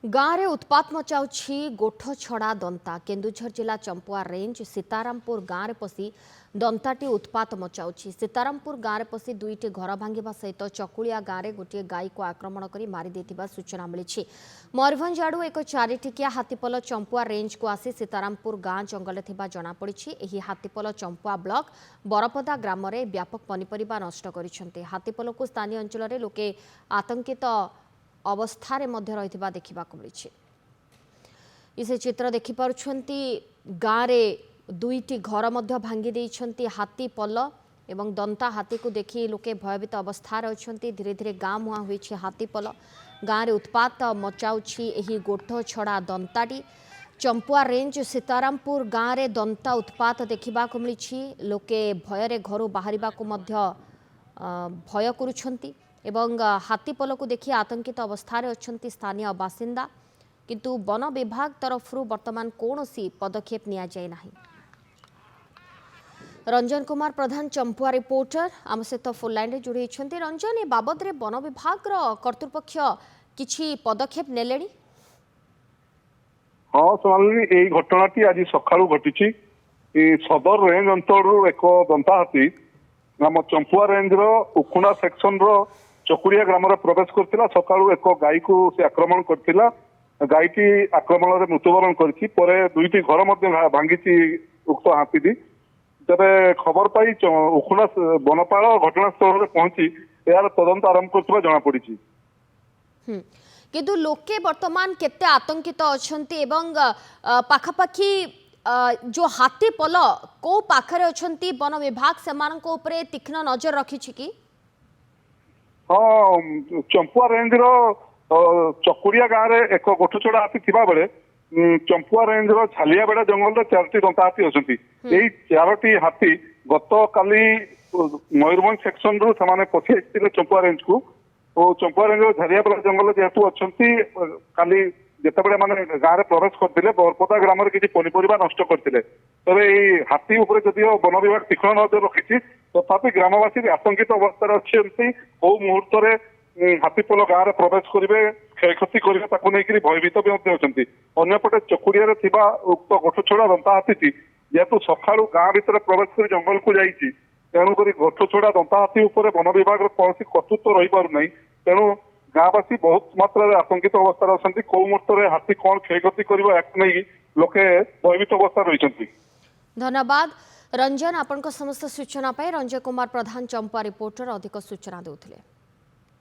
गाँव में उत्पात मचाऊछि गोठ छड़ा दंता। केन्दुझर जिला चंपुआ रेंज सीतारामपुर गाँव में पशि दंताटी उत्पात मचाऊछि। सीतारामपुर गाँव में पशि दुईटी घर भांगा सहित चकुलिया गाँव में गोटे गाई को आक्रमण कर मारी देथिबा सूचना मिली। मयूरभंज आड़ू एक चारिटिकिया हाथीपल चंपुआ रेंज को आसी सीतारामपुर गाँ जंगल थिबा जଣାपड़ी। एही हाथीपल चंपुआ ब्लॉक बरपदा ग्राम में व्यापक पनीपरिबा नष्ट करिसेंते। हाथीपल को स्थानीय अंचल में लोके आतंकित अवस्था रही देखा मिली। इसे चित्र देखिपुंट गाँव में दुईटी घर भांगी देइछंती हाथी पल एवं दंता हाथी को देखि लोके भयभीत अवस्था अच्छा। धीरे धीरे गाँ मुहां हुई हाथी पल। गाँव में उत्पात मचाऊछि एही गोठ छड़ा दंताटी। चंपुआ रेंज सीतारामपुर गाँव में दंता उत्पात देखा मिली। लोके भୟରେ घर बाहर भय करुछंती एवं हाथीपल को देखि आतंकित अवस्था अच्छा स्थानीय बासिंदा। किंतु वन विभाग तरफ वर्तमान कौनसी पदक्षेप निया जाए नहीं। रंजन कुमार प्रधान चंपुआ रिपोर्टर आम सहित फोन लाइन जोड़ी होती। रंजन ए बाबद रे वन विभाग कर्तृपक्ष किछि पदक्षेप नेले? हाँ सोनाली, यही घटनाटी आज सकाळु घटी। सदर रेंज अंचल एक दंता हाथी आम चंपुआ रेंज उखुणा सेक्शन चकुड़िया ग्राम प्रवेश करथिला। सकाळु एक गाई को से आक्रमण करथिला। गाईटी आक्रमण में मृत्युवरण करछि। परे दुईटी घर भांगी उक्त हाथी। तेरे खबर पाई उखुणा वनपाल घटनास्थल में पहुंची यार तदंत आरंभ करथिबा जଣା पड़िछि। किंतु लोके वर्तमान केते आतंकित अछंती एवं पाखापाखी जो हाथी पल को पाखरे अछंती वन विभाग सेमानक उपरे तीक्ष्ण नजर रखिछि कि? हाँ, चंपुआ रेंज चकुड़िया गाँव में एक गोठ छड़ा हाथी थिबा बेले चंपुआ रेंज छालिया बेड़ा जंगल चारोटी दंता हाथी अच्छा। यही चारोटी हाथी गत काली मयूरभंज सेक्शन रु से पछी आसते चंपुआ रेंज को। चंपुआ रेंज झारिया बेड़ा जंगल जेहेतु अच्छा काली जितेबाला माने गाँव में प्रवेश करते बरपदा ग्राम में किसी पनीपरिया नष्ट करते। तेरे हाथी उपर जदिव वन विभाग तीक्ष्ण नजर रखी तथापि ग्रामवासी आतंकित अवस्था अच्छे कौ मुहूर्त हाथीपल गाँव में प्रवेश करेंगे क्षयक्षति करेंगे भयभीत भी अच्छा। अंपटे चकुड़िया उक्त गोठ छड़ा दंता हाथी जेहेतु सका गाँ भर प्रवेश कर जंगल को जाइए तेणुक गोठ छड़ा दंता हाथी उपर वन विभाग कौन कर्तृत्व रही पार ना। तेणु गाँववासी बहुत मात्रा आतंकित अवस्था अच्छा। कौ मुहूर्त हाथी कौन क्षयक्षति कर लोके भयभीत अवस्था रही। धन्यवाद रंजन। आपण समस्त सूचना पाई रंजन कुमार प्रधान चंपा रिपोर्टर अधिक सूचना देउथिले।